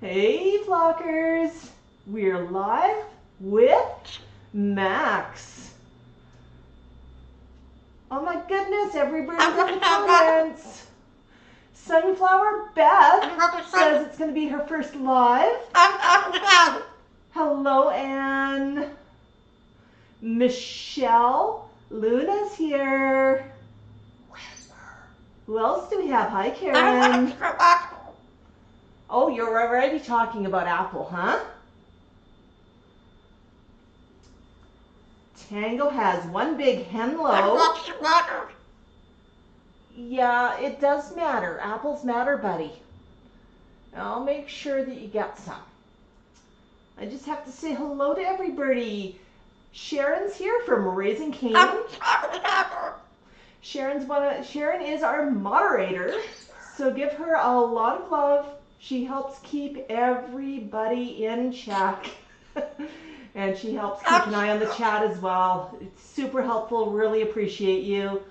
Hey flockers, we're live with Max. Oh my goodness, everybody's in the comments. Sunflower Beth says it's going to be her first live. Hello, Anne. Michelle, Luna's here. Who else do we have? Hi, Karen. Oh, you're already talking about Apple, huh? Tango has one big Henlo. Yeah, it does matter. Apples matter, buddy. I'll make sure that you get some. I just have to say hello to everybody. Sharon's here from Raising Cane. Sharon is our moderator, so give her a lot of love. She helps keep everybody in check. And she helps keep an eye on the chat as well. It's super helpful. Really appreciate you.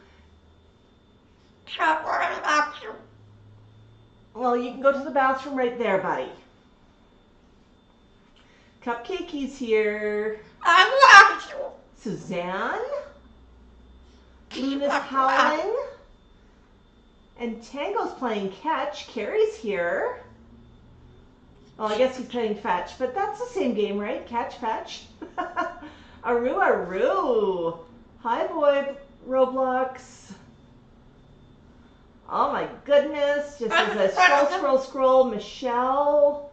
Well, you can go to the bathroom right there, buddy. Cupcakey's here. Suzanne. Luna's howling. And Tango's playing catch. Carrie's here. Well, I guess he's playing fetch, but that's the same game, right? Catch, fetch. Aru. Hi, boy, Roblox. Oh my goodness. Just as I scroll. Michelle.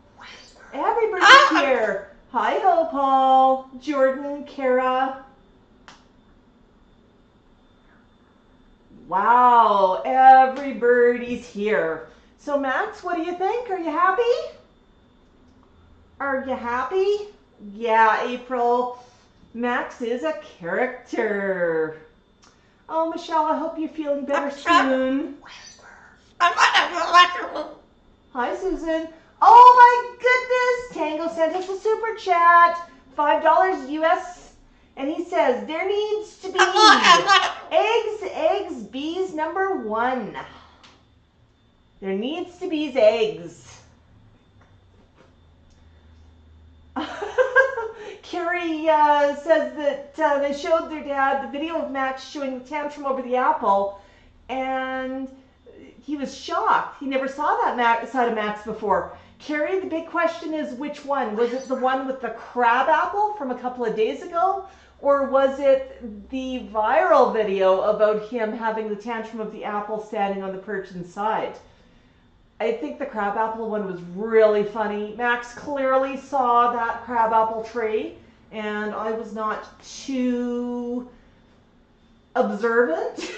Everybody's here. Hi, ho, Paul. Jordan, Kara. Wow, everybody's here. So, Max, what do you think? Are you happy? Are you happy? Yeah, April. Max is a character. Oh, Michelle, I hope you're feeling better soon. Hi, Susan. Oh my goodness! Tango sent us a super chat. $5 US. And he says, there needs to be eggs, bees #1. There needs to be eggs. Carrie says that they showed their dad the video of Max showing the tantrum over the apple, and he was shocked. He never saw that side of Max before. Carrie, the big question is which one? Was it the one with the crab apple from a couple of days ago, or was it the viral video about him having the tantrum of the apple standing on the perch inside? I think the crabapple one was really funny. Max clearly saw that crabapple tree, and I was not too observant.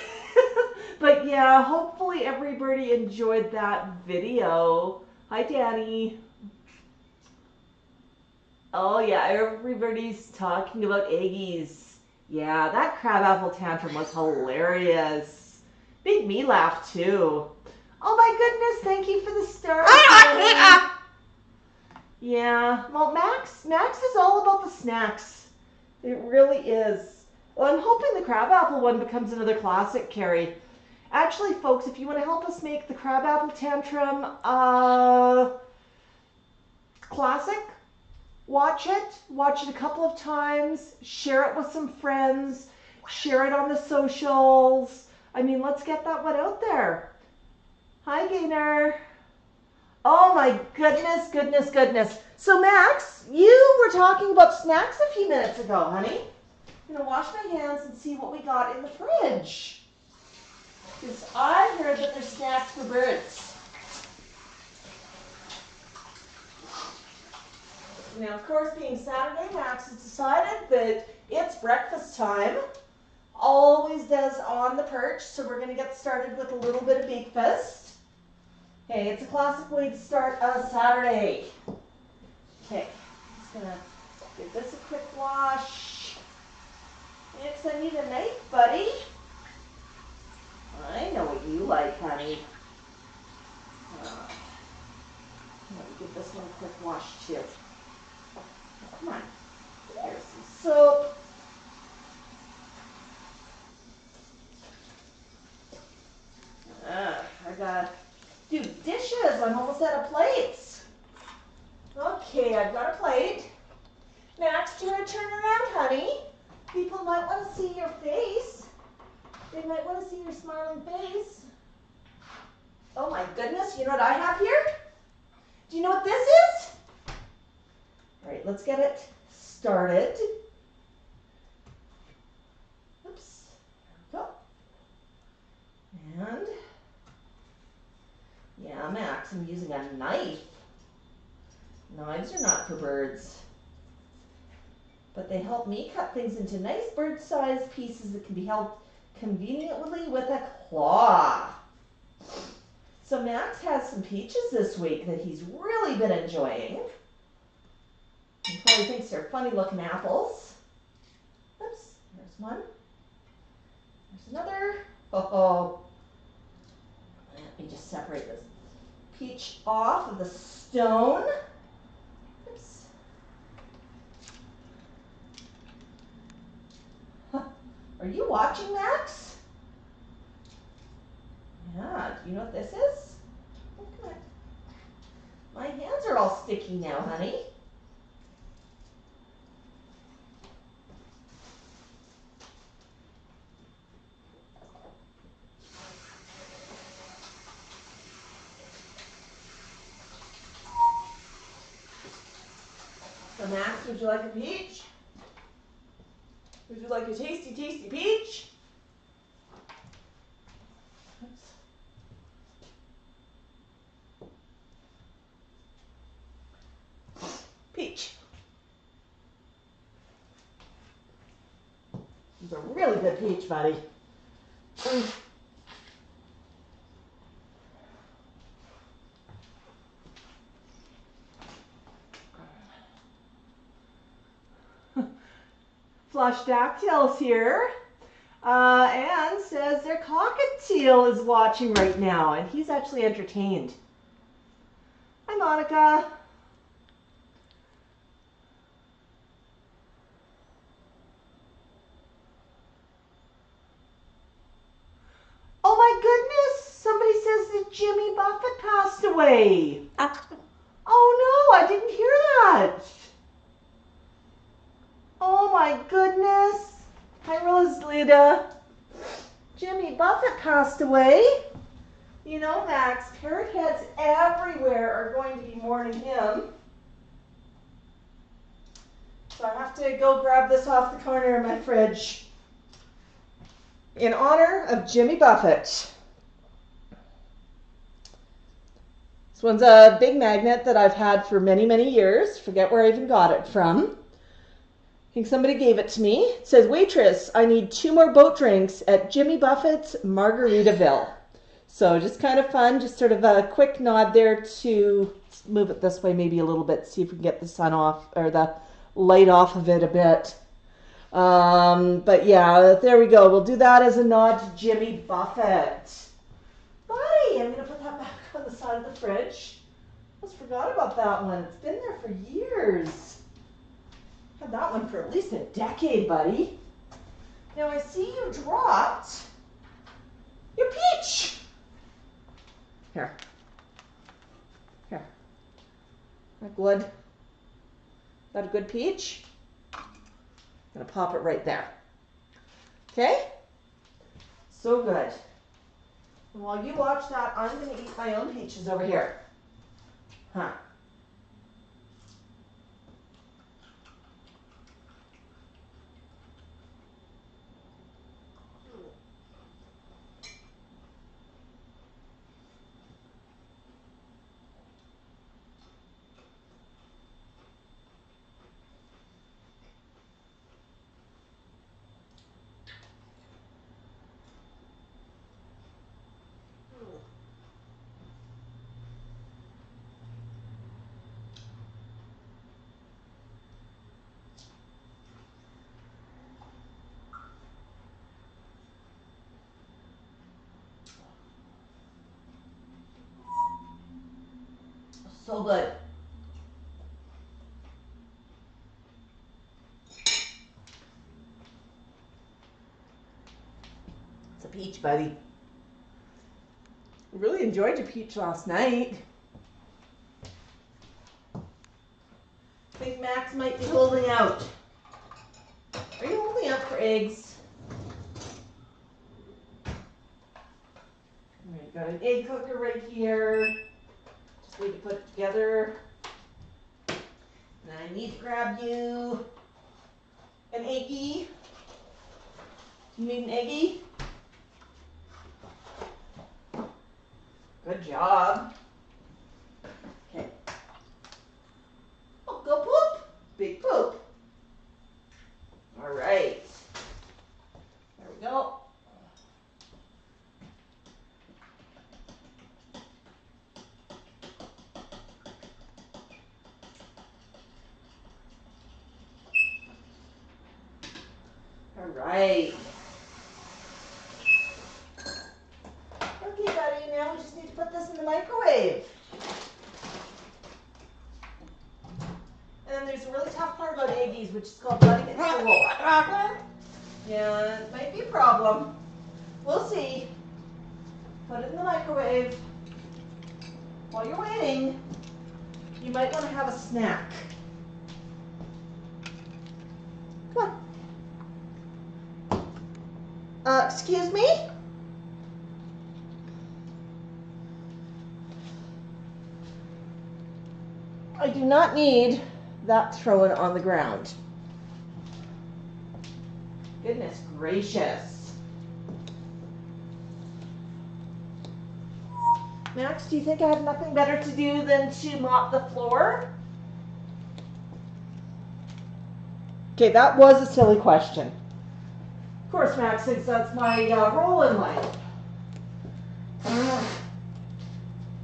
But yeah, hopefully everybody enjoyed that video. Hi, Danny. Oh yeah, everybody's talking about eggies. Yeah, that crabapple tantrum was hilarious. Made me laugh too. Oh my goodness, thank you for the stars. Yeah, well, Max is all about the snacks. It really is. Well, I'm hoping the crabapple one becomes another classic, Carrie. Actually, folks, if you want to help us make the crabapple tantrum classic, watch it a couple of times, share it with some friends, share it on the socials. I mean, let's get that one out there. Hi, Gaynor. Oh my goodness. So Max, you were talking about snacks a few minutes ago, honey. I'm gonna wash my hands and see what we got in the fridge. Because I heard that there's snacks for birds. Now, of course, being Saturday, Max has decided that it's breakfast time. Always does on the perch, so we're gonna get started with a little bit of breakfast. Okay, it's a classic way to start a Saturday. Okay, just gonna give this a quick wash. Next, I need a knife, buddy. I know what you like, honey. I'm gonna give this one a quick wash too. Come on, there's some soap. I got do dishes. I'm almost out of plates. Okay, I've got a plate. Max, do you want to turn around, honey? People might want to see your face. They might want to see your smiling face. Oh my goodness, you know what I have here? Do you know what this is? All right, let's get it started. Oops, there we go. And, yeah, Max, I'm using a knife. Knives are not for birds. But they help me cut things into nice bird-sized pieces that can be held conveniently with a claw. So Max has some peaches this week that he's really been enjoying. He probably thinks they're funny looking apples. Oops, there's one. There's another. Oh. Let me just separate this peach off of the stone. Oops. Are you watching, Max? Yeah, do you know what this is? Oh, come on. My hands are all sticky now, honey. So Max, would you like a peach? Would you like a tasty, tasty peach? Peach. It's a really good peach, buddy. Flush Dactyl's here and says their cockatiel is watching right now and he's actually entertained. Hi, Monica. Oh my goodness, somebody says that Jimmy Buffett passed away. Oh no, I didn't hear that. Oh my goodness. Hi, Rosalita. Jimmy Buffett passed away. You know, Max, parrot heads everywhere are going to be mourning him. So I have to go grab this off the corner of my fridge. In honor of Jimmy Buffett. This one's a big magnet that I've had for many, many years. Forget where I even got it from. I think somebody gave it to me. It says, waitress, I need 2 more boat drinks at Jimmy Buffett's Margaritaville. So just kind of fun, just sort of a quick nod there to move it this way maybe a little bit, see if we can get the sun off, or the light off of it a bit. But yeah, there we go. We'll do that as a nod to Jimmy Buffett. Buddy, I'm going to put that back on the side of the fridge. Almost forgot about that one. It's been there for years. Had that one for at least a decade, buddy. Now I see you dropped your peach. Here. Here. That good? That a good peach? I'm gonna pop it right there. Okay? So good. And while you watch that, I'm gonna eat my own peaches over here. Huh. So good. It's a peach, buddy. Really enjoyed your peach last night. think Max might be holding out. Are you holding out for eggs? Alright, got an egg cooker right here. Just need to put it together. And I need to grab you an eggie. Do you need an eggie? Good job. Okay. Oh, go poop. Big poop. All right. There we go. All right. Okay, buddy, now we just need to put this in the microwave. And then there's a really tough part about eggies, which is called letting it cool. Yeah, it might be a problem. We'll see. Put it in the microwave. While you're waiting, you might want to have a snack. Come on. Excuse me? I do not need that thrown on the ground. Goodness gracious. Max, do you think I have nothing better to do than to mop the floor? Okay, that was a silly question. Of course, Max thinks that's my role in life.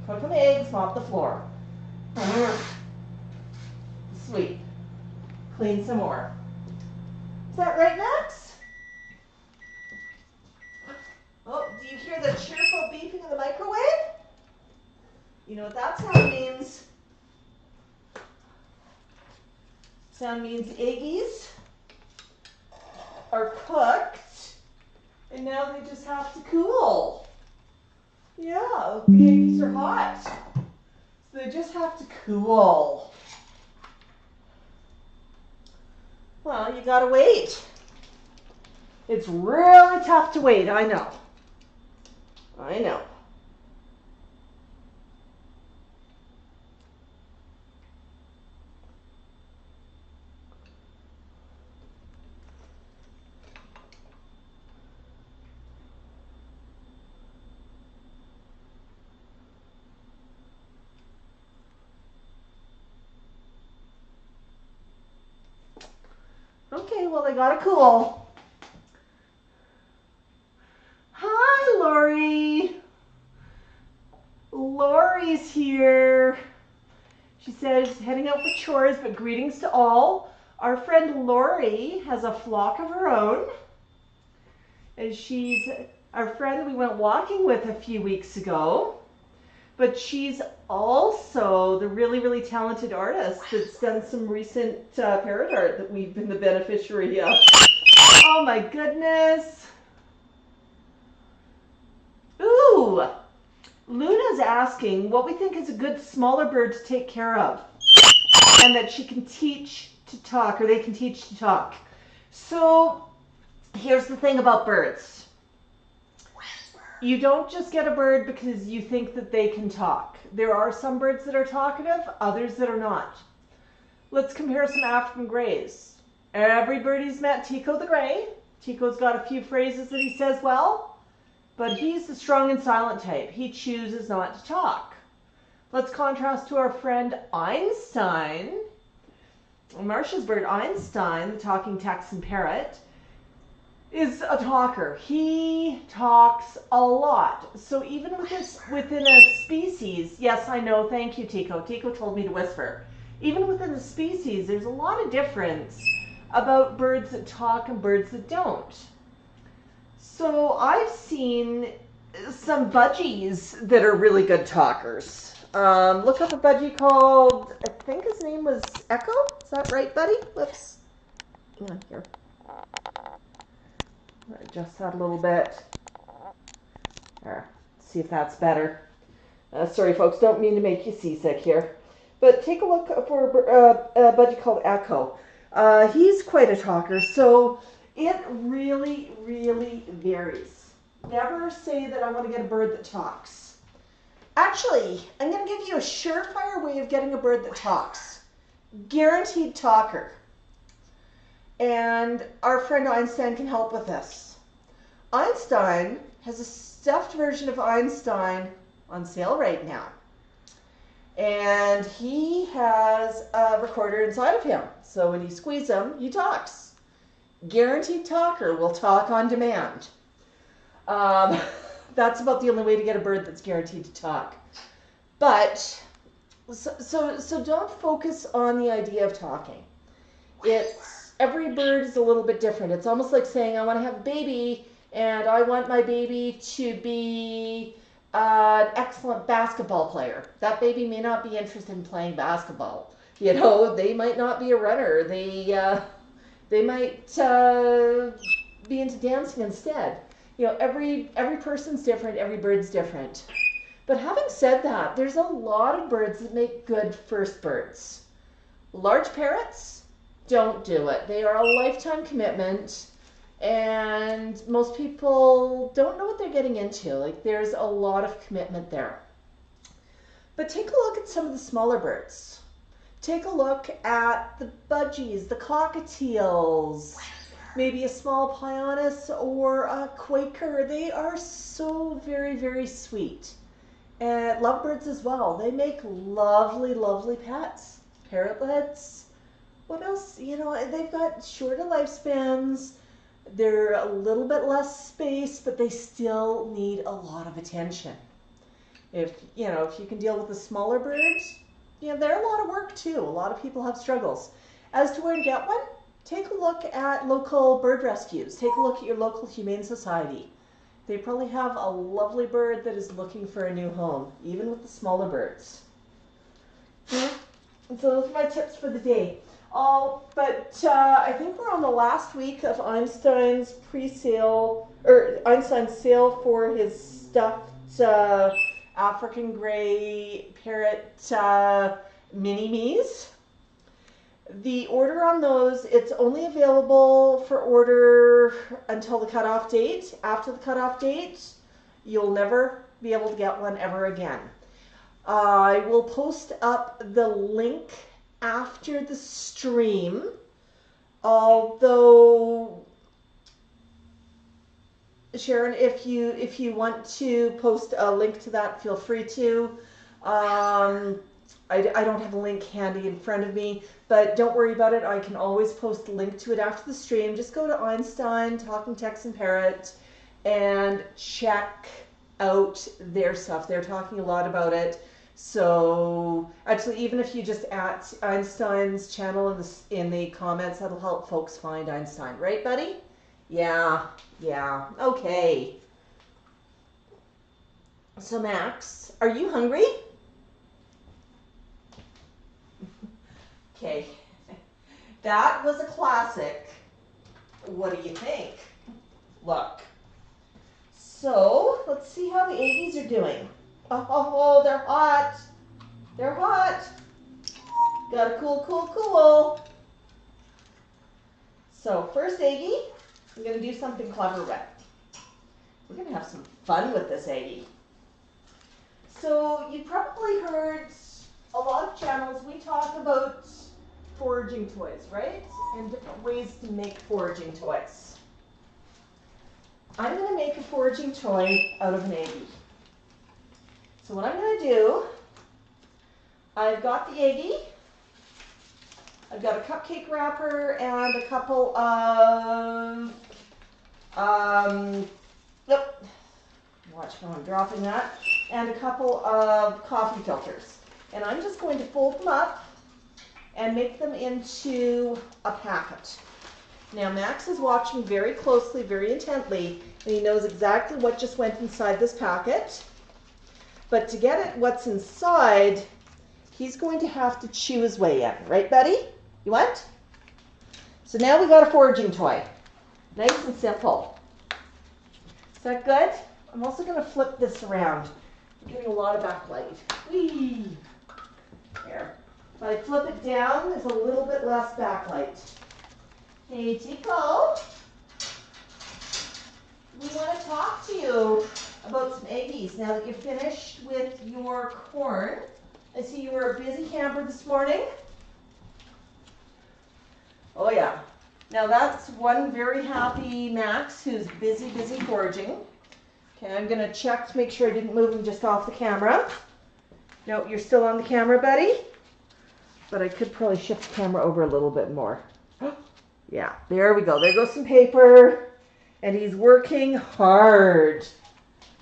Cook some eggs, mop the floor. Sweet. Clean some more. Is that right, Max? Oh, do you hear the cheerful beeping in the microwave? You know what that sound means? Sound means eggies are cooked, and now they just have to cool. Yeah, the eggies are hot, so they just have to cool. Well, you gotta wait. It's really tough to wait, I know. I know. Okay, well, they gotta cool. Hi, Lori. Lori's here. She says, heading out for chores, but greetings to all. Our friend Lori has a flock of her own. And she's our friend we went walking with a few weeks ago. But she's also the really, really talented artist that's done some recent parrot art that we've been the beneficiary of. Oh my goodness. Ooh. Luna's asking what we think is a good smaller bird to take care of and that she can teach to talk, or they can teach to talk. So here's the thing about birds. You don't just get a bird because you think that they can talk. There are some birds that are talkative, others that are not. Let's compare some African greys. Everybody's met Tico the Gray. Tico's got a few phrases that he says well, but he's the strong and silent type. He chooses not to talk. Let's contrast to our friend Einstein. Marcia's bird Einstein, the talking Texan parrot, is a talker. He talks a lot. So even within a species, yes, I know, thank you, Tico. Tico told me to whisper. Even within a species, there's a lot of difference about birds that talk and birds that don't. So I've seen some budgies that are really good talkers. Look up a budgie called, I think his name was Echo. Is that right, buddy? Whoops. Yeah, here. Adjust that a little bit. There. See if that's better. Sorry, folks. Don't mean to make you seasick here. But take a look for a budgie called Echo. He's quite a talker, so it really, really varies. Never say that I want to get a bird that talks. Actually, I'm going to give you a surefire way of getting a bird that talks. Guaranteed talker. And our friend Einstein can help with this. Einstein has a stuffed version of Einstein on sale right now. And he has a recorder inside of him. So when you squeeze him, he talks. Guaranteed talker will talk on demand. That's about the only way to get a bird that's guaranteed to talk. But, so don't focus on the idea of talking. Every bird is a little bit different. It's almost like saying, I want to have a baby, and I want my baby to be an excellent basketball player. That baby may not be interested in playing basketball. You know, they might not be a runner. They might be into dancing instead. You know, every person's different, every bird's different. But having said that, there's a lot of birds that make good first birds. Large parrots, don't do it. They are a lifetime commitment. And most people don't know what they're getting into. Like, there's a lot of commitment there. But take a look at some of the smaller birds. Take a look at the budgies, the cockatiels, maybe a small Pioneer or a Quaker. They are so very, very sweet. And lovebirds as well. They make lovely, lovely pets. Parrotlets. What else? You know, they've got shorter lifespans. They're a little bit less space, but they still need a lot of attention. If you can deal with the smaller birds, they're a lot of work too. A lot of people have struggles. As to where to get one, take a look at local bird rescues. Take a look at your local humane society. They probably have a lovely bird that is looking for a new home, even with the smaller birds. And so those are my tips for the day. But I think we're on the last week of Einstein's pre-sale, or Einstein's sale for his stuffed African gray parrot mini-me's. The order on those, it's only available for order until the cutoff date. After the cutoff date, you'll never be able to get one ever again. I will post up the link after the stream, although Sharon, if you want to post a link to that, feel free to. I don't have a link handy in front of me, but don't worry about it. I can always post a link to it after the stream. Just go to Einstein, Talking Texan Parrot, and check out their stuff. They're talking a lot about it. So actually, even if you just at Einstein's channel in the comments, that'll help folks find Einstein. Right, buddy? Yeah, okay. So Max, are you hungry? Okay, that was a classic. What do you think? Look. So let's see how the eggies are doing. Oh, they're hot. They're hot. Gotta cool. So first eggie, I'm gonna do something clever with. We're gonna have some fun with this eggie. So you probably heard a lot of channels, we talk about foraging toys, right? And different ways to make foraging toys. I'm going to make a foraging toy out of an eggie. So what I'm going to do, I've got the eggie, I've got a cupcake wrapper and a couple of, watch how I'm dropping that, and a couple of coffee filters. And I'm just going to fold them up and make them into a packet. Now Max is watching very closely, very intently, and he knows exactly what just went inside this packet. But to get at what's inside, he's going to have to chew his way in. Right, buddy? You want? So now we got a foraging toy. Nice and simple. Is that good? I'm also going to flip this around. I'm getting a lot of backlight. Whee! There. If I flip it down, there's a little bit less backlight. Hey, Tico. We want to talk to you about some eggies now that you're finished with your corn. I see you were a busy camper this morning. Oh yeah. Now that's one very happy Max who's busy foraging. Okay, I'm going to check to make sure I didn't move him just off the camera. No, you're still on the camera, buddy. But I could probably shift the camera over a little bit more. Yeah, there we go. There goes some paper. And he's working hard.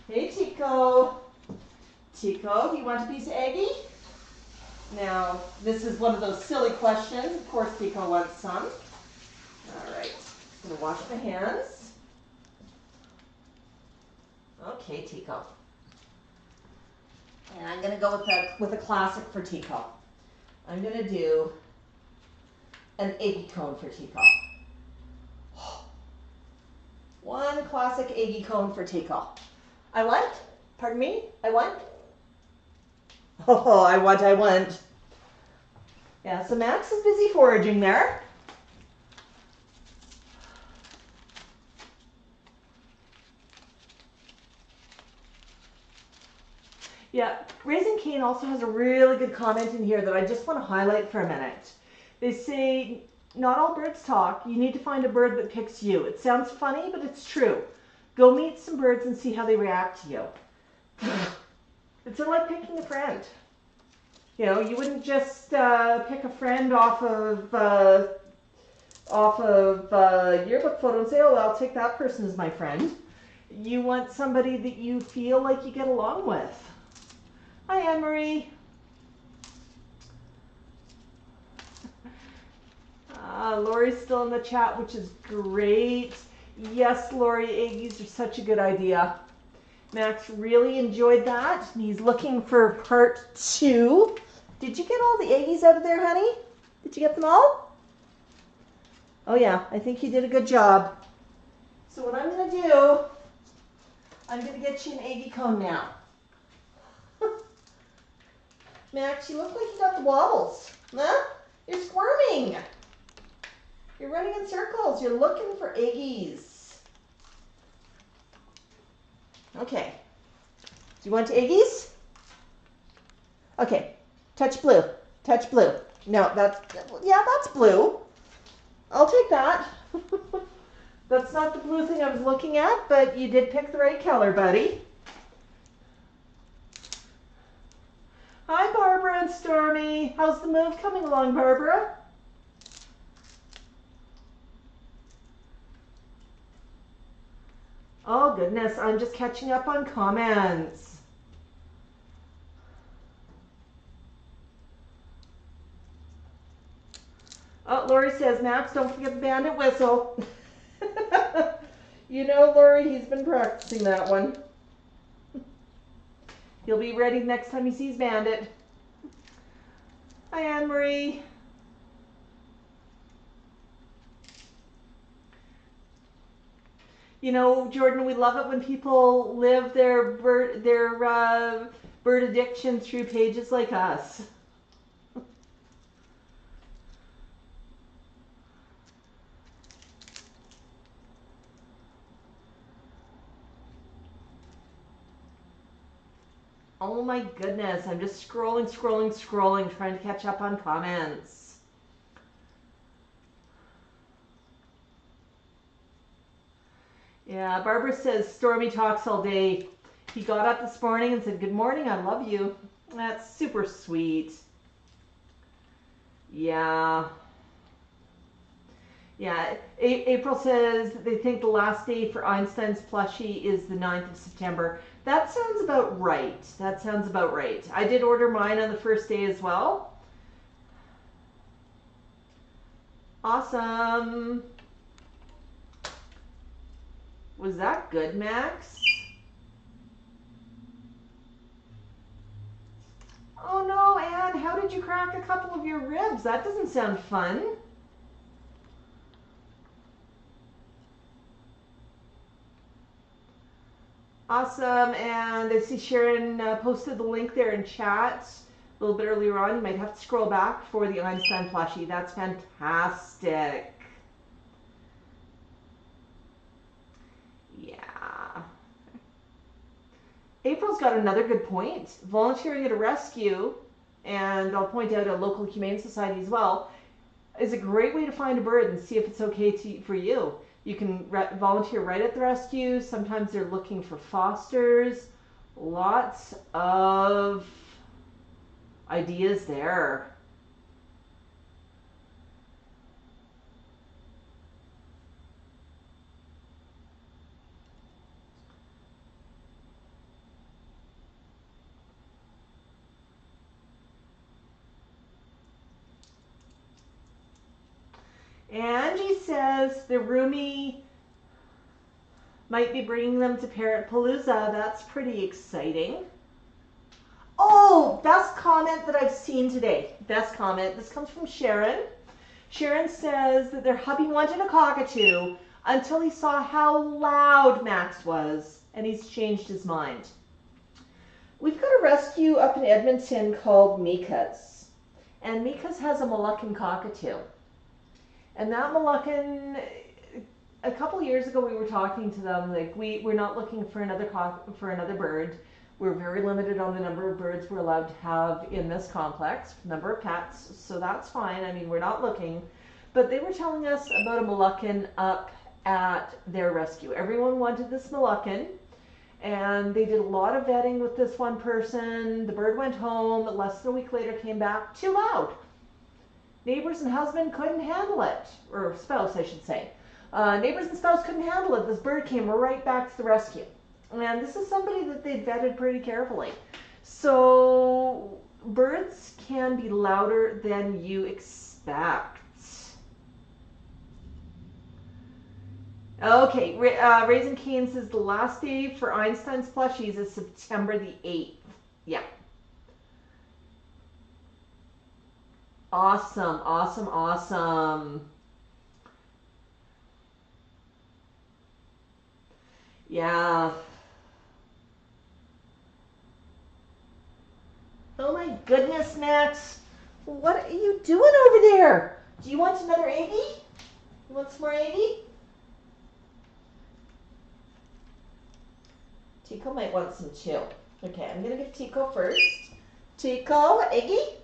Hey, Tico. Tico, do you want a piece of eggie? Now, this is one of those silly questions. Of course, Tico wants some. All right, I'm going to wash my hands. Okay, Tico. And I'm going to go with a classic for Tico. I'm going to do an eggy cone for Tico. One classic eggy cone for Tico. I want? Pardon me? I want? Oh, I want. Yeah, so Max is busy foraging there. Yeah, Raising Cane also has a really good comment in here that I just want to highlight for a minute. They say, not all birds talk. You need to find a bird that picks you. It sounds funny, but it's true. Go meet some birds and see how they react to you. It's like picking a friend. You know, you wouldn't just pick a friend off of yearbook photo and say, oh, I'll take that person as my friend. You want somebody that you feel like you get along with. Hi, Anne-Marie. Lori's still in the chat, which is great. Yes, Lori, eggies are such a good idea. Max really enjoyed that. He's looking for part 2. Did you get all the eggies out of there, honey? Did you get them all? Oh yeah, I think you did a good job. So what I'm going to do, I'm going to get you an eggy cone now. Max, you look like you got the wobbles. Huh? You're squirming. You're running in circles. You're looking for eggies. Okay. Do you want eggies? Okay. Touch blue. Touch blue. No, that's blue. I'll take that. That's not the blue thing I was looking at, but you did pick the right color, buddy. Hi, Barbara and Stormy. How's the move coming along, Barbara? Oh, goodness. I'm just catching up on comments. Oh, Lori says, Max, don't forget the bandit whistle. You know, Lori, he's been practicing that one. He'll be ready next time he sees Bandit. Hi, Anne-Marie. You know, Jordan, we love it when people live their bird addiction through pages like us. Oh my goodness, I'm just scrolling, trying to catch up on comments. Yeah, Barbara says, Stormy talks all day. He got up this morning and said, good morning, I love you. That's super sweet. Yeah. Yeah, April says they think the last day for Einstein's plushie is the 9th of September. That sounds about right. That sounds about right. I did order mine on the first day as well. Awesome. Was that good, Max? Oh no, Anne, how did you crack a couple of your ribs? That doesn't sound fun. Awesome, and I see Sharon posted the link there in chat a little bit earlier on. You might have to scroll back for the Einstein plushie. That's fantastic. Yeah. April's got another good point. Volunteering at a rescue, and I'll point out a local humane society as well, is a great way to find a bird and see if it's okay for you. You can volunteer right at the rescue. Sometimes they're looking for fosters. Lots of ideas there. Angie says the roomie might be bringing them to Parrot Palooza. That's pretty exciting. Oh, best comment that I've seen today. Best comment. This comes from Sharon. Sharon says that their hubby wanted a cockatoo until he saw how loud Max was, and he's changed his mind. We've got a rescue up in Edmonton called Mika's, and Mika's has a Moluccan cockatoo. And that Moluccan, a couple years ago, we were talking to them, like we're not looking for another bird. We're very limited on the number of birds we're allowed to have in this complex, number of pets, so that's fine. I mean, we're not looking. But they were telling us about a Moluccan up at their rescue. Everyone wanted this Moluccan, and they did a lot of vetting with this one person. The bird went home, less than a week later came back, too loud. Neighbors and husband couldn't handle it, or spouse, I should say. Neighbors and spouse couldn't handle it. This bird came right back to the rescue. And this is somebody that they vetted pretty carefully. So birds can be louder than you expect. Okay, Raisin Cane says the last day for Einstein's plushies is September the 8th. Yeah. Awesome, awesome, awesome. Yeah. Oh my goodness, Max. What are you doing over there? Do you want another eggie? You want some more eggie? Tico might want some too. Okay, I'm going to give Tico first. Tico, eggie?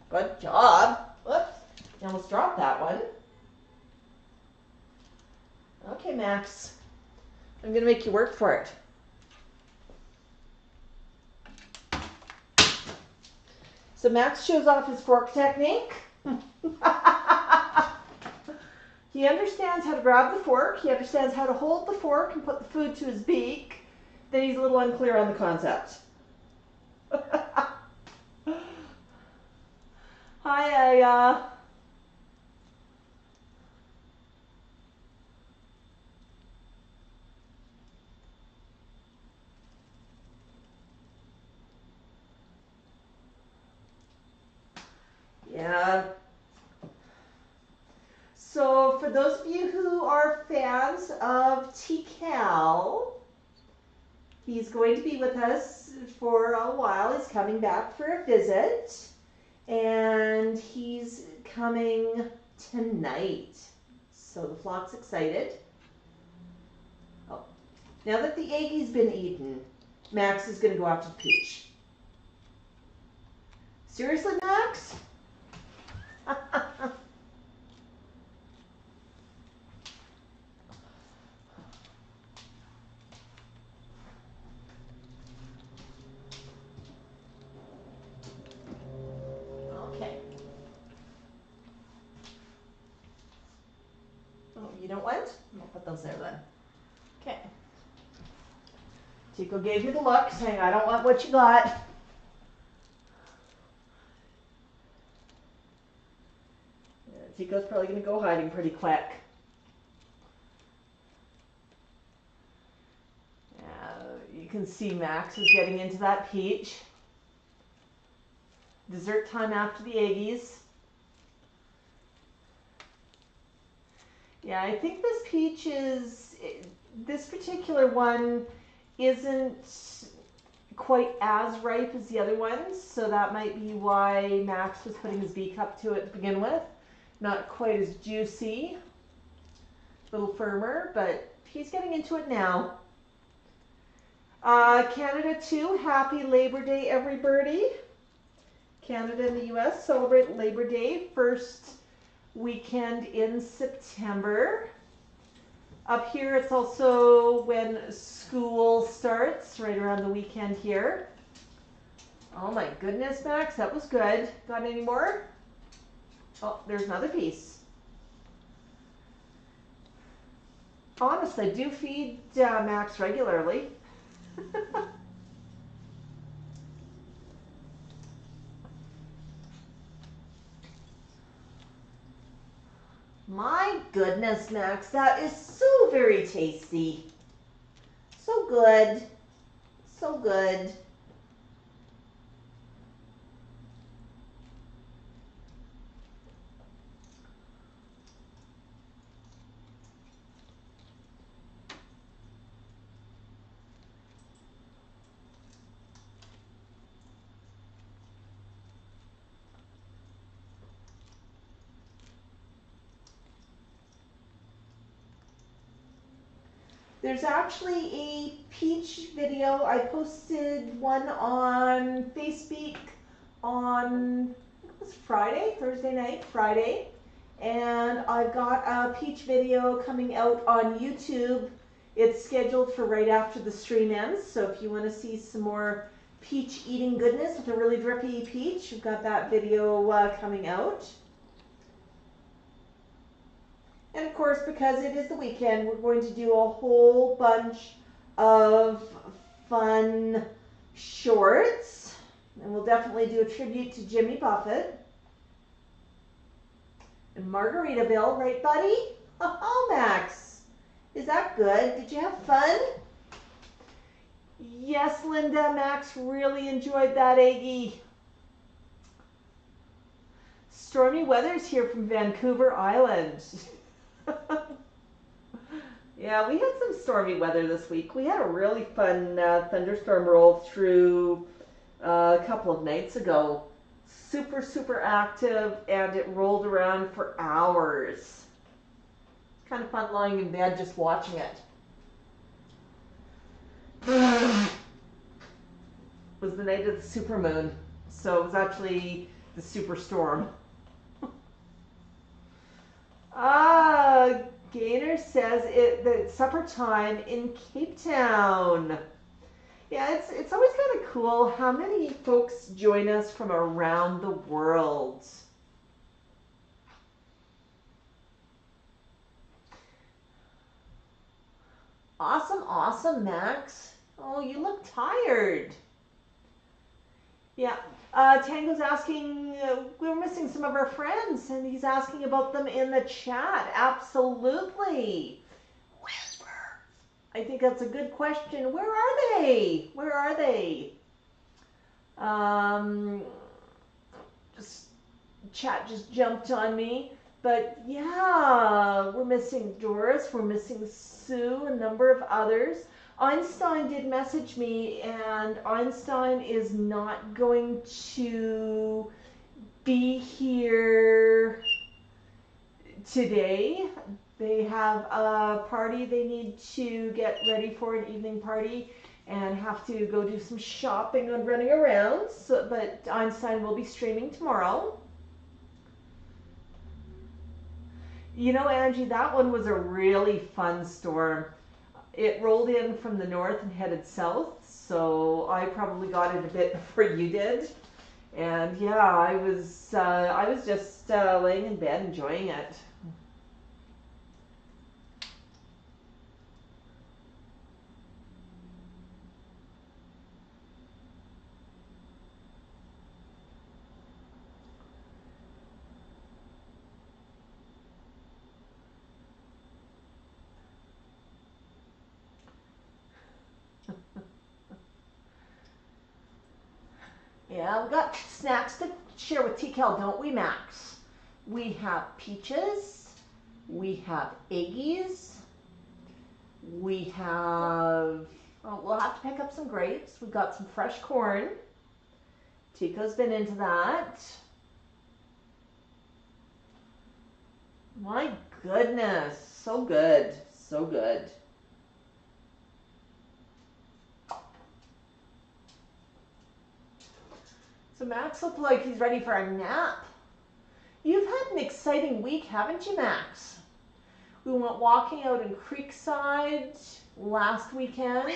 Good job. Whoops, you almost dropped that one. Okay, Max. I'm going to make you work for it. So Max shows off his fork technique. He understands how to grab the fork. He understands how to hold the fork and put the food to his beak. Then he's a little unclear on the concept. Hi, Aya. Yeah. So for those of you who are fans of TCal, he's going to be with us for a while. He's coming back for a visit, and he's coming tonight. So the flock's excited. Oh, now that the eggie's been eaten, Max is going to go after the peach. Seriously, Max? Okay. Oh, you don't want? I'll put those there then. Okay. Tico gave me the look, saying, I don't want what you got. Yeah, Tico's probably going to go hiding pretty quick. You can see Max is getting into that peach. Dessert time after the eggies. Yeah, I think this peach is, this particular one isn't quite as ripe as the other ones, so that might be why Max was putting his beak up to it to begin with. Not quite as juicy, a little firmer, but he's getting into it now. Canada too, happy Labor Day, everybody. Canada and the US celebrate Labor Day, first weekend in September. Up here, it's also when school starts, right around the weekend here. Oh my goodness, Max, that was good. Got any more? Oh, there's another piece. Honest, I do feed Max regularly. My goodness, Max, that is so very tasty. So good. So good. There's actually a peach video. I posted one on Facebook on, it was Friday, Thursday night, Friday. And I've got a peach video coming out on YouTube. It's scheduled for right after the stream ends. So if you want to see some more peach eating goodness with a really drippy peach, you've got that video coming out. And of course, because it is the weekend, we're going to do a whole bunch of fun shorts. And we'll definitely do a tribute to Jimmy Buffett. And Margaritaville, right, buddy? Oh, Max. Is that good? Did you have fun? Yes, Linda. Max really enjoyed that eggie. Stormy weather's here from Vancouver Island. Yeah, we had some stormy weather this week. We had a really fun thunderstorm roll through a couple of nights ago. Super, super active, and it rolled around for hours. Kind of fun lying in bed just watching it. It was the night of the supermoon, so it was actually the superstorm. Gaynor says that it's supper time in Cape Town. Yeah, it's always kind of cool how many folks join us from around the world. Awesome, awesome, Max. Oh, you look tired. Yeah. Tango's asking, we were missing some of our friends, and he's asking about them in the chat. Absolutely. Whisper. I think that's a good question. Where are they? Where are they? Just chat just jumped on me. But yeah, we're missing Doris, we're missing Sue, a number of others. Einstein did message me, and Einstein is not going to be here today. They have a party they need to get ready for, an evening party, and have to go do some shopping and running around. So, but Einstein will be streaming tomorrow. You know, Angie, that one was a really fun storm. It rolled in from the north and headed south, so I probably got it a bit before you did. And yeah, I was just laying in bed enjoying it. Yeah, we got snacks to share with TCal, don't we, Max? We have peaches, we have eggies, we have Well, we'll have to pick up some grapes. We've got some fresh corn. Tico's been into that. My goodness, so good, so good. So Max looked like he's ready for a nap. You've had an exciting week, haven't you, Max? We went walking out in Creekside last weekend.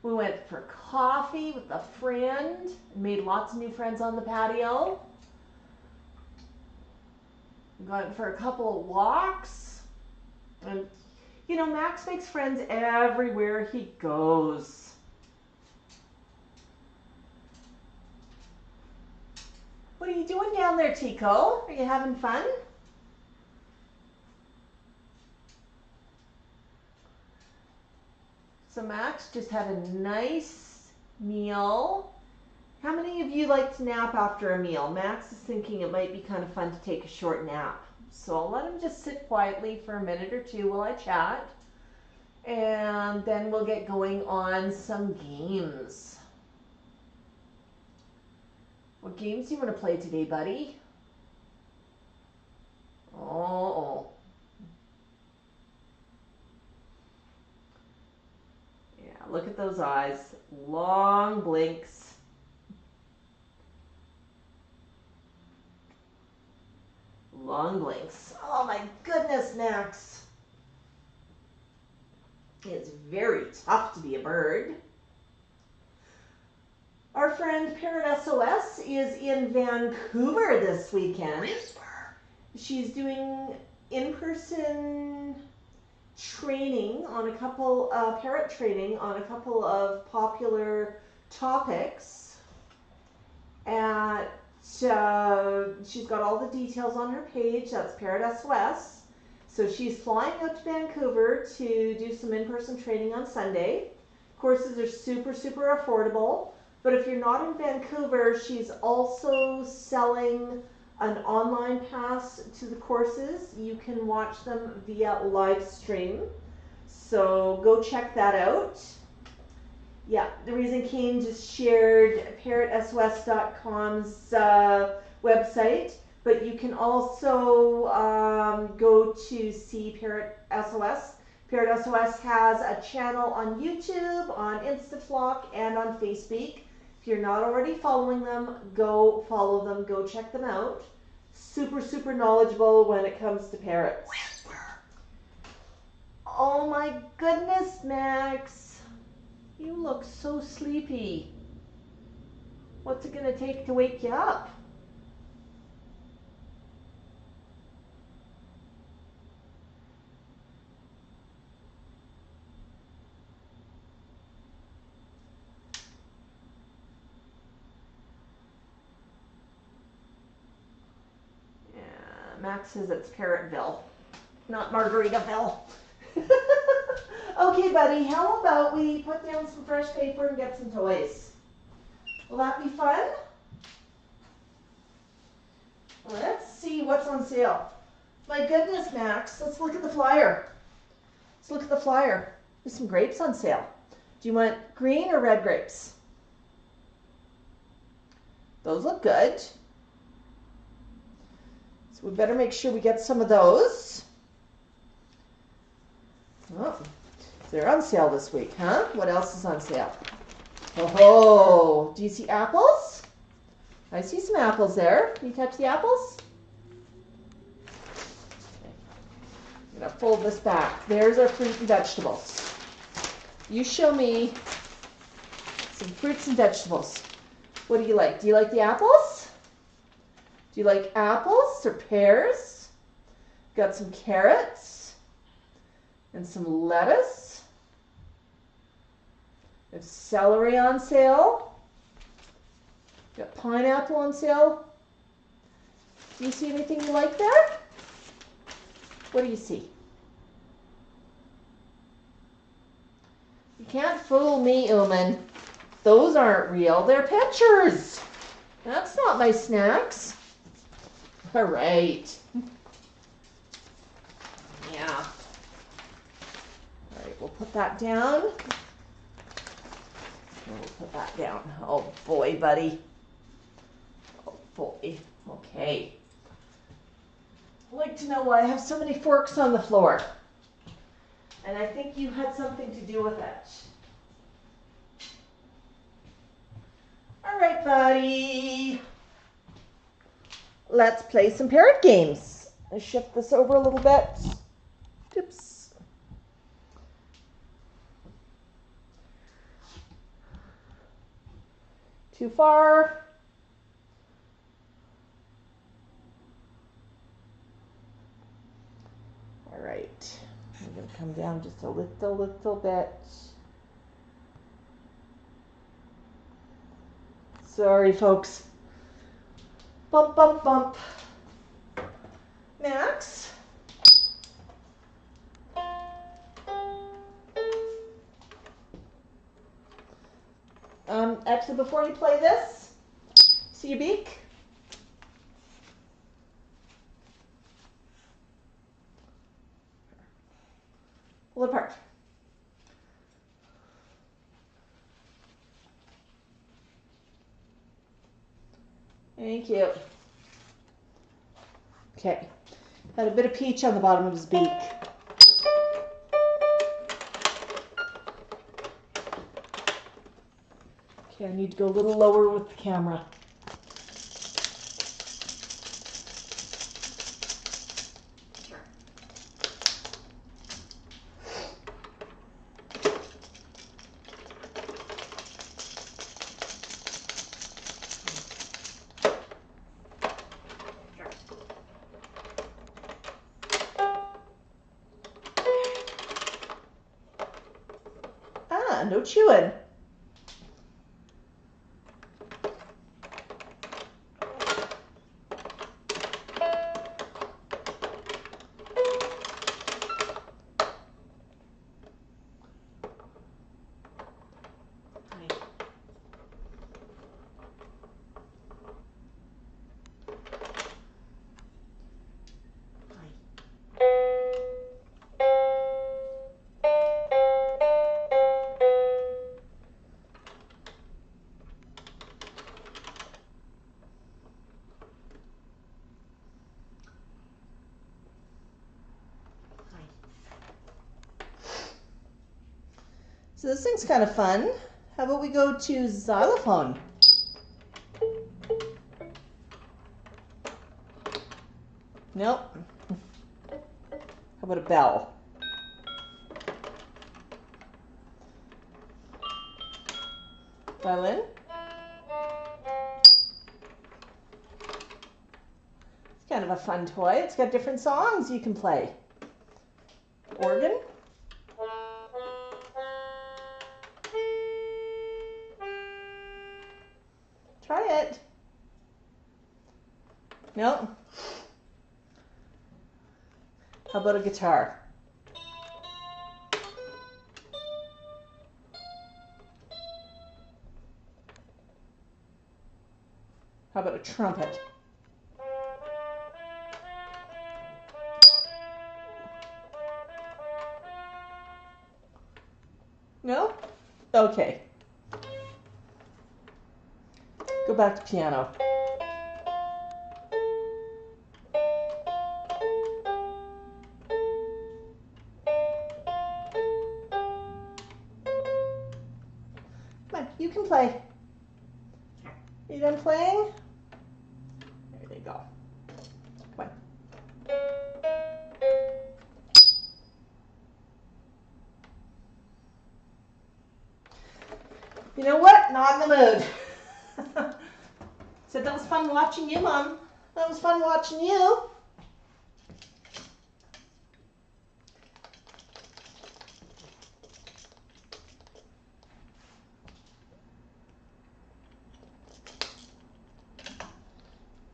We went for coffee with a friend and made lots of new friends on the patio. We went for a couple of walks. And, you know, Max makes friends everywhere he goes. What are you doing down there, Tico? Are you having fun? So Max just had a nice meal. How many of you like to nap after a meal? Max is thinking it might be kind of fun to take a short nap. So I'll let him just sit quietly for a minute or two while I chat. And then we'll get going on some games. What games do you want to play today, buddy? Oh. Yeah, look at those eyes. Long blinks. Long blinks. Oh my goodness, Max. It's very tough to be a bird. Our friend Parrot SOS is in Vancouver this weekend. She's doing in-person training on a couple, parrot training on a couple of popular topics. She's got all the details on her page. That's Parrot SOS. So she's flying out to Vancouver to do some in-person training on Sunday. Courses are super, super affordable. But if you're not in Vancouver, she's also selling an online pass to the courses. You can watch them via live stream. So go check that out. Yeah, the reason Kane just shared parrotsos.com's website, but you can also go to see Parrot SOS. Parrot SOS has a channel on YouTube, on Instaflock, and on Facebook. If you're not already following them, go follow them, go check them out. Super, super knowledgeable when it comes to parrots. Oh my goodness, Max. You look so sleepy. What's it gonna take to wake you up? Max says it's Parrotville, not Margaritaville. Okay, buddy, how about we put down some fresh paper and get some toys? Will that be fun? Let's see what's on sale. My goodness, Max, let's look at the flyer. Let's look at the flyer. There's some grapes on sale. Do you want green or red grapes? Those look good. So we better make sure we get some of those. Oh, they're on sale this week, huh? What else is on sale? Oh, do you see apples? I see some apples there. Can you touch the apples? Okay. I'm going to fold this back. There's our fruit and vegetables. You show me some fruits and vegetables. What do you like? Do you like the apples? Do you like apples or pears? Got some carrots and some lettuce. We have celery on sale. Got pineapple on sale. Do you see anything you like there? What do you see? You can't fool me, Ooman. Those aren't real. They're pictures. That's not my snacks. All right. Yeah. All right, we'll put that down. We'll put that down. Oh boy, buddy. Oh boy. Okay. I'd like to know why I have so many forks on the floor. And I think you had something to do with it. All right, buddy. Let's play some parrot games. Let's shift this over a little bit. Oops. Too far. All right. I'm going to come down just a little bit. Sorry, folks. Bump, bump, bump. Max? Actually, before you play this, see your beak? Pull it apart. Thank you. Okay. Got a bit of peach on the bottom of his beak. Okay, I need to go a little lower with the camera. Ah, no chewing. So this thing's kind of fun. How about we go to xylophone? Nope. How about a bell? Violin? It's kind of a fun toy. It's got different songs you can play. Organ? Try it. No? How about a guitar? How about a trumpet? No? Okay. Go back to piano. Come on, you can play. You done playing? There they go. Come on. You know what? Not in the mood. Said that was fun watching you, Mom. That was fun watching you.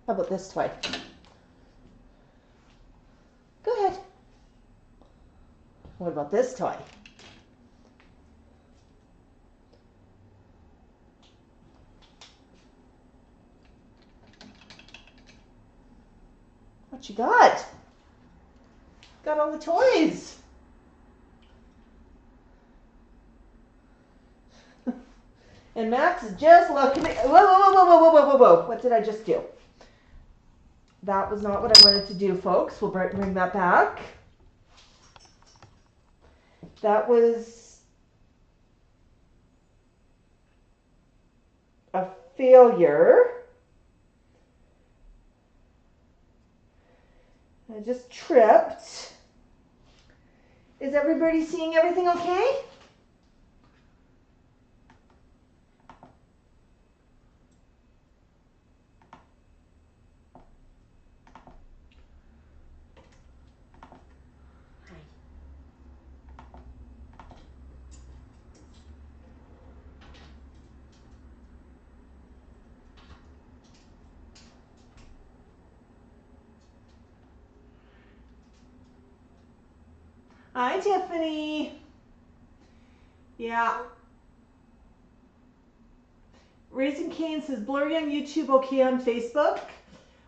How about this toy? Go ahead. What about this toy? What you got? Got all the toys. And Max is just looking at, whoa. What did I just do? That was not what I wanted to do, folks. We'll bring that back. That was a failure. I just tripped. Is everybody seeing everything okay? Hi, Tiffany. Yeah. Raising Cane says blurry on YouTube, okay on Facebook.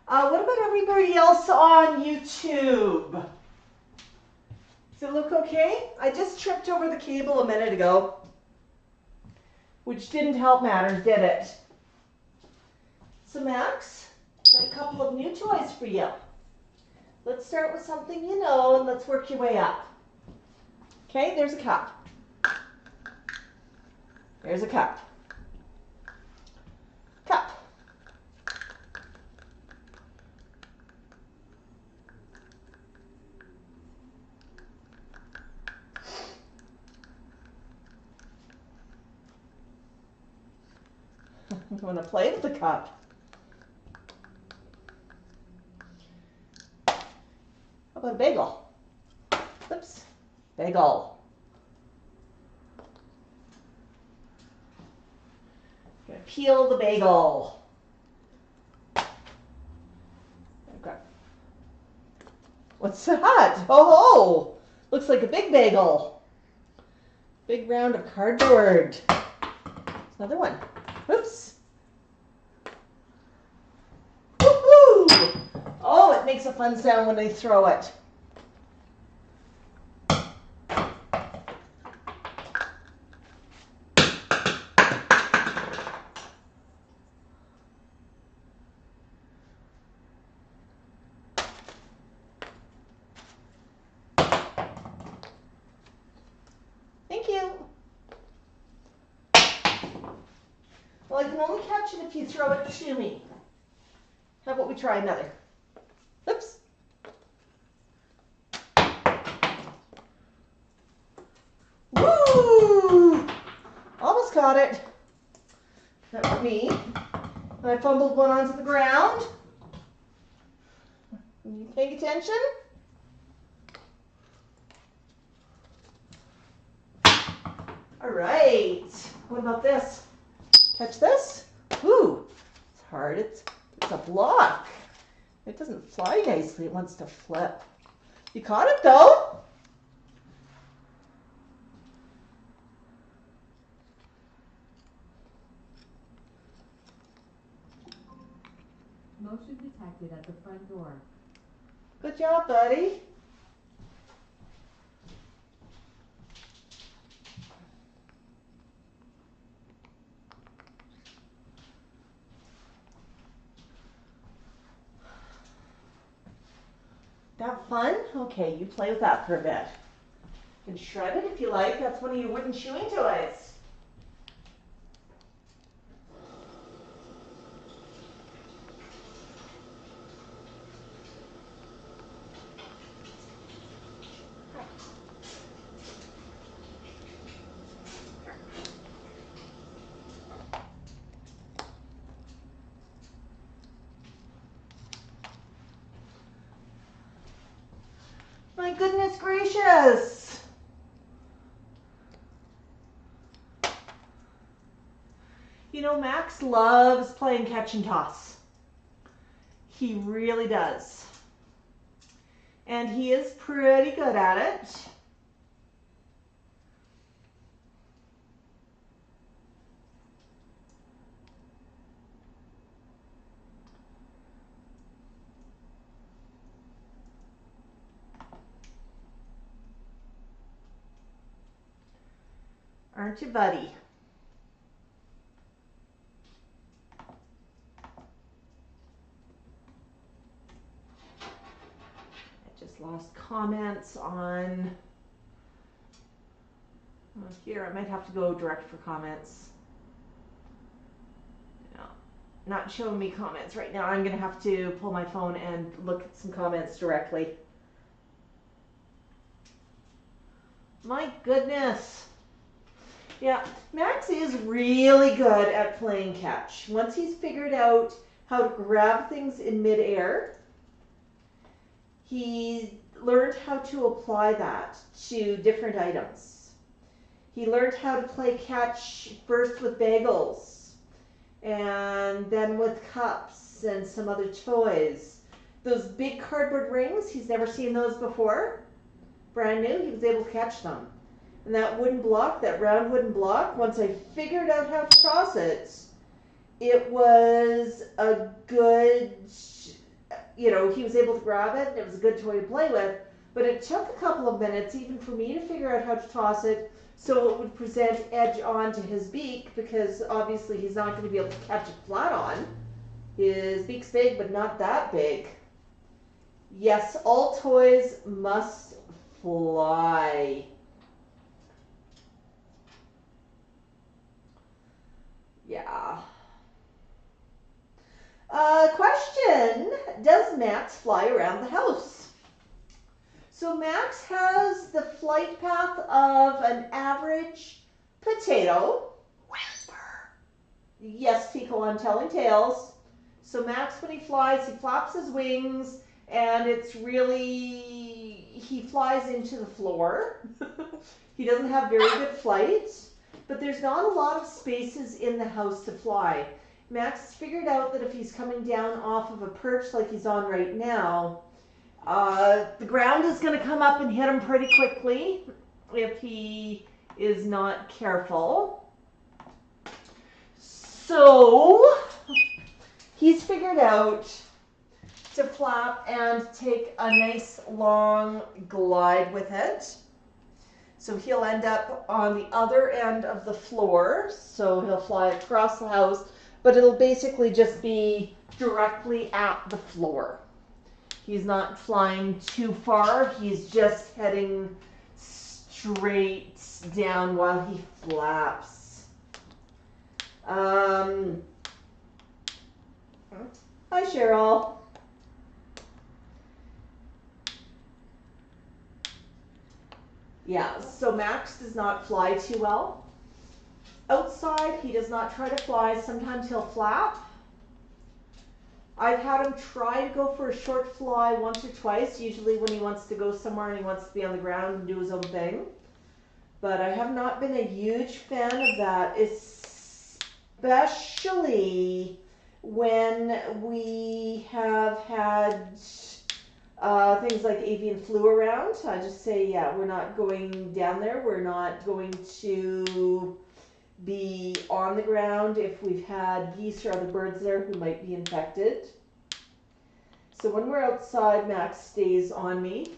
What about everybody else on YouTube? Does it look okay? I just tripped over the cable a minute ago, which didn't help matters, did it? So Max, got a couple of new toys for you. Let's start with something you know, and let's work your way up. Okay, there's a cup. There's a cup. Cup. You want to play with the cup? How about a bagel? Oops. Bagel. Gonna peel the bagel. Okay. What's that? Oh, looks like a big bagel. Big round of cardboard. Another one. Oops. Woohoo! Oh, it makes a fun sound when they throw it. Thank you. Well, I can only catch it if you throw it to me. How about we try another? Oops. Woo! Almost caught it. That was me. And I fumbled one onto the ground. Are you paying attention? All right. What about this? Catch this? Ooh, it's hard. It's a block. It doesn't fly nicely. It wants to flip. You caught it though. Motion detected at the front door. Good job, buddy. That fun? Okay, you play with that for a bit. You can shred it if you like. That's one of your wooden chewing toys. My goodness gracious. You know, Max loves playing catch and toss. He really does. And he is pretty good at it. Aren't you, buddy? lost comments on here. I might have to go direct for comments. No, not showing me comments right now. I'm gonna have to pull my phone and look at some comments directly. My goodness. Yeah, Max is really good at playing catch. Once he's figured out how to grab things in midair, he learned how to apply that to different items. He learned how to play catch first with bagels and then with cups and some other toys. Those big cardboard rings, he's never seen those before. Brand new, he was able to catch them. And that wooden block, that round wooden block, once I figured out how to toss it, it was a good, he was able to grab it and it was a good toy to play with. But it took a couple of minutes even for me to figure out how to toss it so it would present edge on to his beak, because obviously he's not going to be able to catch it flat on. His beak's big, but not that big. Yes, all toys must fly. Yeah. Question, does Max fly around the house? So Max has the flight path of an average potato. Whisper. Yes, Pico, I'm telling tales. So Max, when he flies, he flaps his wings, and it's really, he flies into the floor. He doesn't have very good flight, but there's not a lot of spaces in the house to fly. Max has figured out that if he's coming down off of a perch like he's on right now, the ground is going to come up and hit him pretty quickly if he is not careful. So he's figured out to flap and take a nice long glide with it. So he'll end up on the other end of the floor. So he'll fly across the house, but it'll basically just be directly at the floor. He's not flying too far. He's just heading straight down while he flaps. Hi, Cheryl. Yeah, so Max does not fly too well. Outside, he does not try to fly. Sometimes he'll flap. I've had him try to go for a short fly once or twice, usually when he wants to go somewhere and he wants to be on the ground and do his own thing. But I have not been a huge fan of that, especially when we have had things like avian flu around. I just say, yeah, we're not going down there. We're not going to be on the ground if we've had geese or other birds there who might be infected. So when we're outside, Max stays on me.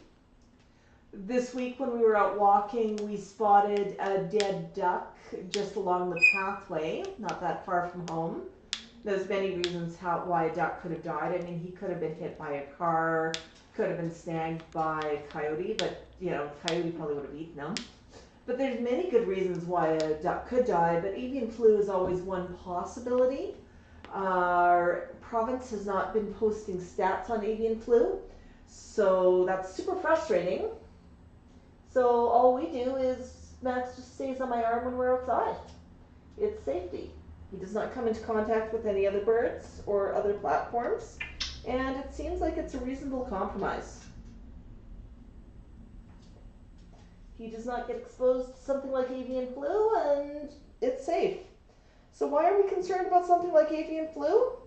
This week when we were out walking, we spotted a dead duck just along the pathway, not that far from home. There's many reasons why a duck could have died. I mean, he could have been hit by a car, could have been snagged by a coyote, but coyote probably would have eaten him. But there's many good reasons why a duck could die, but avian flu is always one possibility. Our province has not been posting stats on avian flu, so that's super frustrating. So all we do is Max just stays on my arm when we're outside. It's safety. He does not come into contact with any other birds or other platforms, and it seems like it's a reasonable compromise. He does not get exposed to something like avian flu, and it's safe. So why are we concerned about something like avian flu?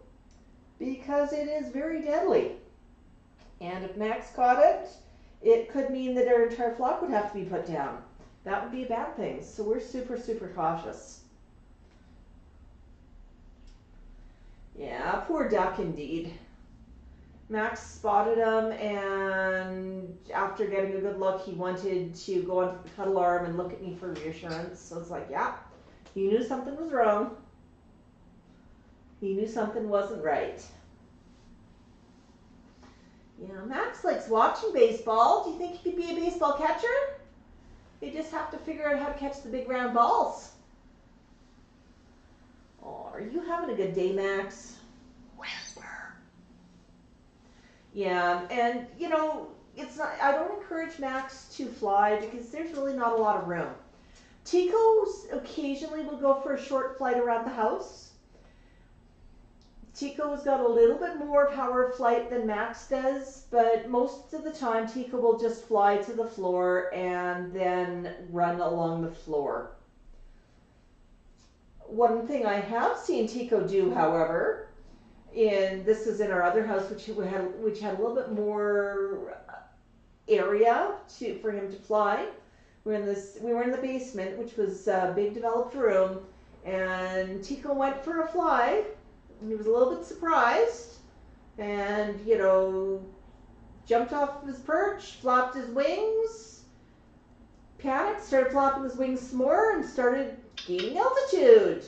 Because it is very deadly. And if Max caught it, it could mean that our entire flock would have to be put down. That would be a bad thing. So we're super, super cautious. Yeah, poor duck indeed. Max spotted him, and after getting a good look, he wanted to go onto the cuddle arm and look at me for reassurance. So it's like, yeah, he knew something was wrong. He knew something wasn't right. Yeah, Max likes watching baseball. Do you think he could be a baseball catcher? They just have to figure out how to catch the big round balls. Oh, are you having a good day, Max? Whisper. Yeah, and you know, it's not. I don't encourage Max to fly because there's really not a lot of room. Tico occasionally will go for a short flight around the house. Tico's got a little bit more power of flight than Max does, but most of the time Tico will just fly to the floor and then run along the floor. One thing I have seen Tico do, however, this is in our other house, which had a little bit more area for him to fly. We were in the basement, which was a big developed room, and Tico went for a fly. He was a little bit surprised, and jumped off his perch, flapped his wings, panicked, started flapping his wings some more, and started gaining altitude,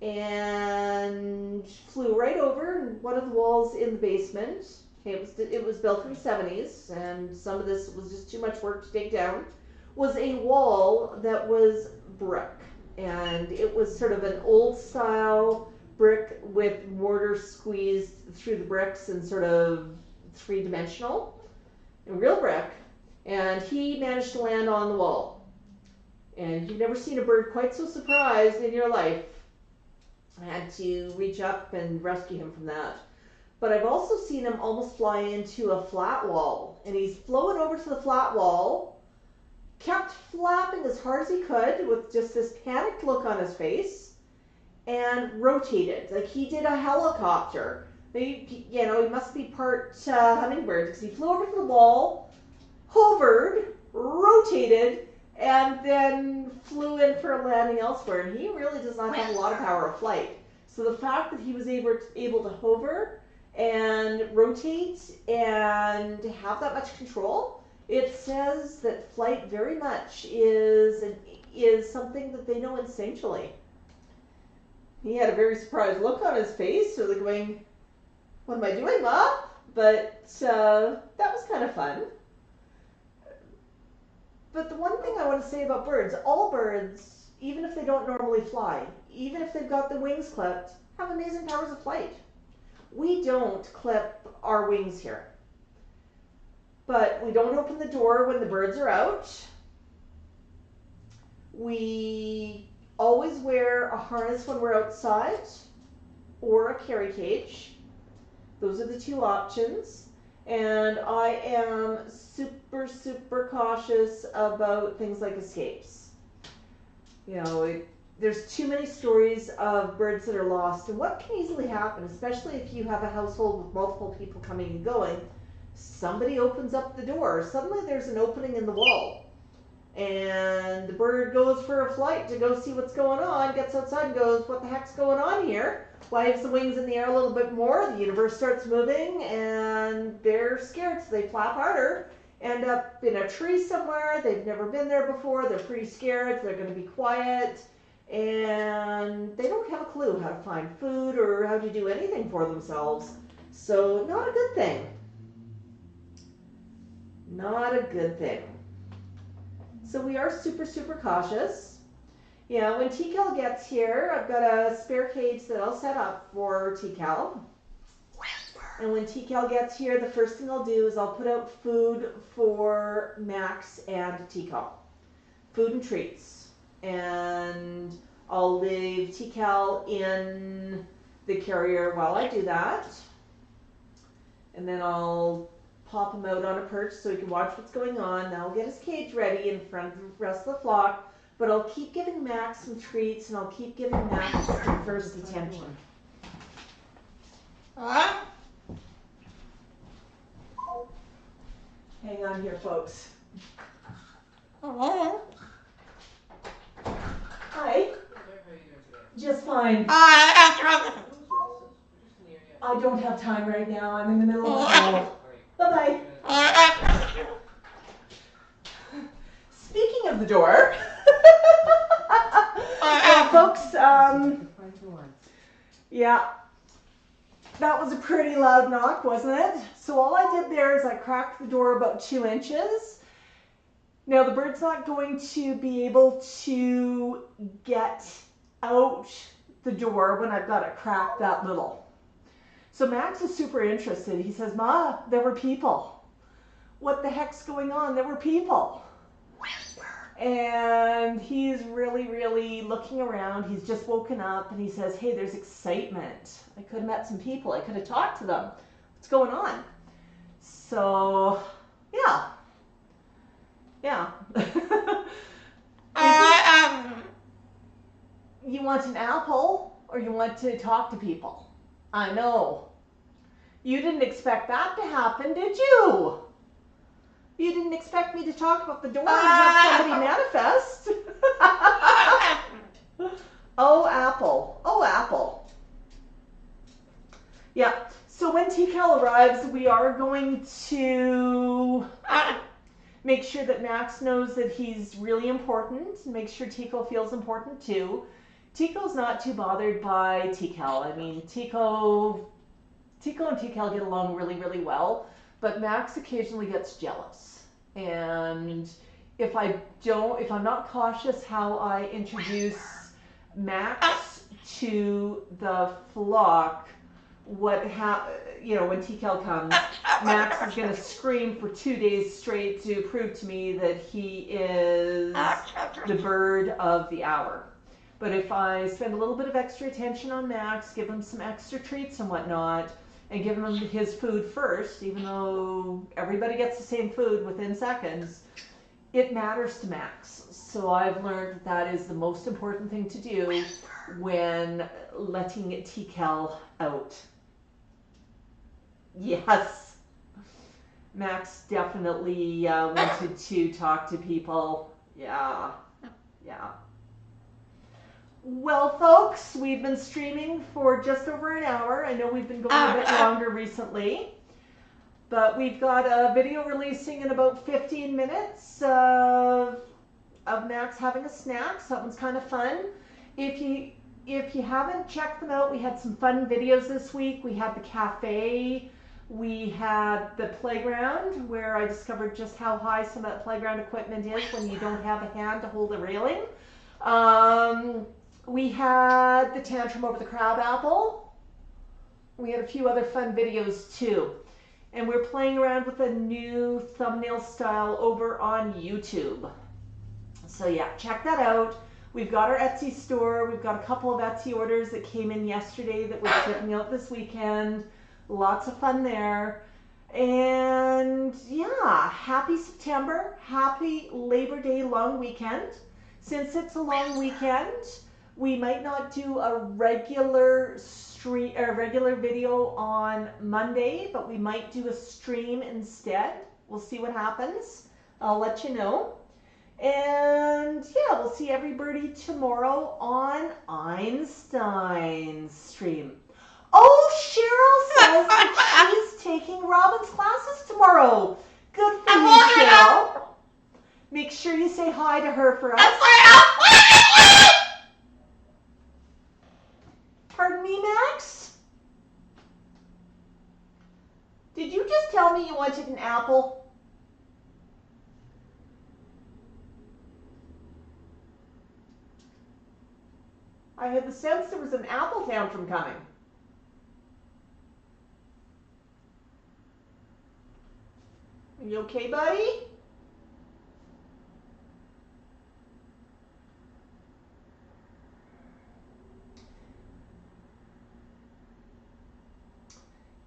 and flew right over one of the walls in the basement. It was built in the 70s, and some of this was just too much work to take down. Was a wall that was brick, and it was sort of an old style brick with mortar squeezed through the bricks and sort of three-dimensional, a real brick, and he managed to land on the wall. And you've never seen a bird quite so surprised in your life. I had to reach up and rescue him from that. But I've also seen him almost fly into a flat wall, and he's flown over to the flat wall, kept flapping as hard as he could with just this panicked look on his face, and rotated like he did a helicopter. He must be part hummingbird, because he flew over to the wall, hovered, rotated, and then flew in for a landing elsewhere. And he really does not have a lot of power of flight. So the fact that he was able to hover and rotate and have that much control, it says that flight very much is something that they know instinctually. He had a very surprised look on his face, sort of going, "What am I doing, Ma?" But that was kind of fun. But the one thing I want to say about birds, all birds, even if they don't normally fly, even if they've got the wings clipped, have amazing powers of flight. We don't clip our wings here. But we don't open the door when the birds are out. We always wear a harness when we're outside, or a carry cage. Those are the two options. And I am super, super cautious about things like escapes. There's too many stories of birds that are lost, and what can easily happen, especially if you have a household with multiple people coming and going, somebody opens up the door. Suddenly there's an opening in the wall. And the bird goes for a flight to go see what's going on, gets outside and goes, "What the heck's going on here?" Waves the wings in the air a little bit more, the universe starts moving, and they're scared, so they flap harder, end up in a tree somewhere, they've never been there before, they're pretty scared, they're going to be quiet, and they don't have a clue how to find food or how to do anything for themselves. So not a good thing. Not a good thing. So we are super, super cautious. When T-Cal gets here, I've got a spare cage that I'll set up for T-Cal. And when T-Cal gets here, the first thing I'll do is I'll put out food for Max and T-Cal. Food and treats. And I'll leave T-Cal in the carrier while I do that. And then I'll pop him out on a perch so he can watch what's going on. Then I'll get his cage ready in front of the rest of the flock. But I'll keep giving Max some treats, and I'll keep giving Max some first attention. Hang on here, folks. Hello. Hi. Just fine. I don't have time right now. I'm in the middle of a call. Bye-bye. Speaking of the door, folks, yeah, That was a pretty loud knock, wasn't it? So all I did there is I cracked the door about 2 inches. Now the bird's not going to be able to get out the door when I've got it cracked that little. So Max is super interested. He says, "Ma, there were people. What the heck's going on? There were people." And he's really, really looking around. He's just woken up and he says, "Hey, there's excitement. I could have met some people. I could have talked to them. What's going on?" So, yeah. Yeah. You want an apple or you want to talk to people? I know. You didn't expect that to happen, did you? You didn't expect me to talk about the door and have somebody manifest. Oh, apple. Oh, apple. Yeah. So when TCal arrives, we are going to make sure that Max knows that he's really important. Make sure Tico feels important too. Tico's not too bothered by TCal. I mean, Tico and TCal get along really, really well. But Max occasionally gets jealous. And if I'm not cautious how I introduce Max to the flock, when TCal comes, Max is going to scream for 2 days straight to prove to me that he is the bird of the hour. But if I spend a little bit of extra attention on Max, give him some extra treats and whatnot, and give him his food first, even though everybody gets the same food within seconds, it matters to Max. So I've learned that is the most important thing to do when letting TCal out. Yes. Max definitely wanted to talk to people. Yeah. Yeah. Well, folks, we've been streaming for just over an hour. I know we've been going a bit longer recently, but we've got a video releasing in about 15 minutes of Max having a snack. So that one's kind of fun. If you haven't checked them out, we had some fun videos this week. We had the cafe. We had the playground, where I discovered just how high some of that playground equipment is when you don't have a hand to hold the railing. We had the tantrum over the crab apple. We had a few other fun videos too. And we're playing around with a new thumbnail style over on YouTube. So yeah, check that out. We've got our Etsy store. We've got a couple of Etsy orders that came in yesterday that we're shipping out this weekend. Lots of fun there. And yeah, happy September. Happy Labor Day long weekend. Since it's a long weekend, we might not do a regular video on Monday, but we might do a stream instead. We'll see what happens. I'll let you know. And yeah, we'll see everybody tomorrow on Einstein's stream. Oh, Cheryl says that she's taking Robin's classes tomorrow. Good for you, Cheryl. Make sure you say hi to her for us. Pardon me, Max? Did you just tell me you wanted an apple? I had the sense there was an apple tantrum coming. Are you okay, buddy?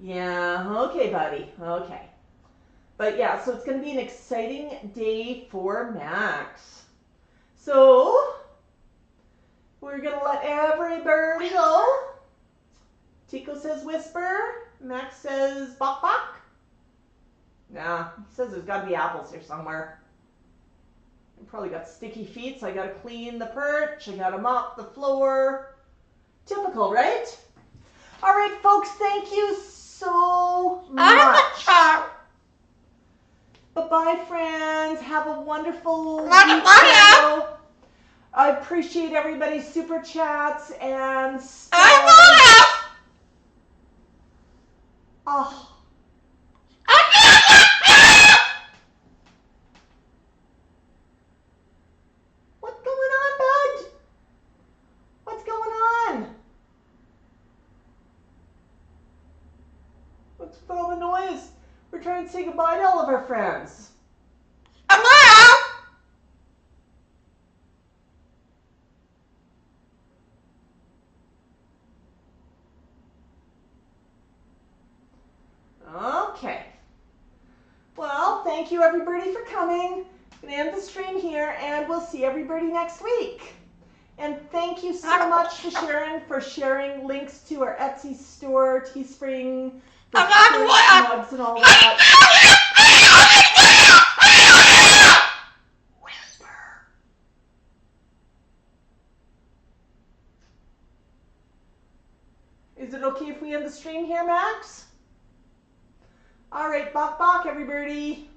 Yeah, okay, buddy. Okay. But yeah, so it's going to be an exciting day for Max. So, we're going to let every bird go. Tico says whisper. Max says bok bok. Nah, he says there's got to be apples here somewhere. I probably got sticky feet, so I got to clean the perch. I got to mop the floor. Typical, right? All right, folks, thank you so much. Bye-bye, friends. Have a wonderful week. I appreciate everybody's super chats and stuff. But all the noise. We're trying to say goodbye to all of our friends. Okay. Well, thank you everybody for coming. I'm going to end the stream here, and we'll see everybody next week. And thank you so much to Sharon for sharing links to our Etsy store, Teespring, for mugs and all that. Whisper. Is it okay if we end the stream here, Max? All right, bok bok, everybody.